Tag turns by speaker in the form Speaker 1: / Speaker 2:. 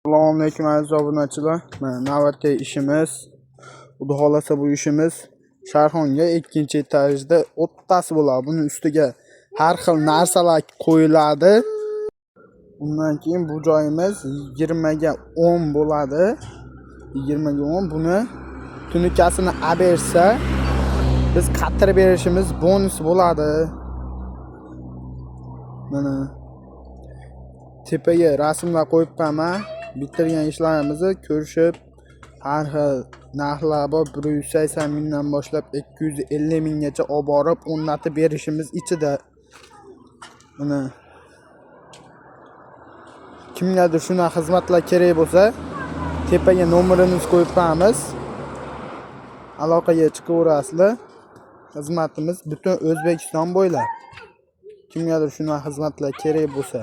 Speaker 1: Assalomu alaykum aziz obunachilar. Mana navbatdagi ishimiz, xudo xolasa bu ishimiz Sharxonga ikkinchi etajda o'ttasi bo'ladi. Buning ustiga har xil narsalar qo'yiladi. Undan keyin bu joyimiz 20 ga 10 bo'ladi. 20 ga 10 buni tunikasini olib bersa, biz qattirib berishimiz bonus bo'ladi. Mana tepaga rasmlar qo'yibman. Bitirgan ishlarimizni ko'rishib, har xil narxlar bor, 180 mingdan boshlab 250 minggacha olib borib o'rnatib berishimiz ichida. Mana kimgadir shunaqa xizmatlar kerak bo'lsa, tepaga nomerimizni qo'yibmiz. Aloqaga chiqaverasizlar. Xizmatimiz butun O'zbekiston bo'ylab. Kimgadir shunaqa xizmatlar kerak bo'lsa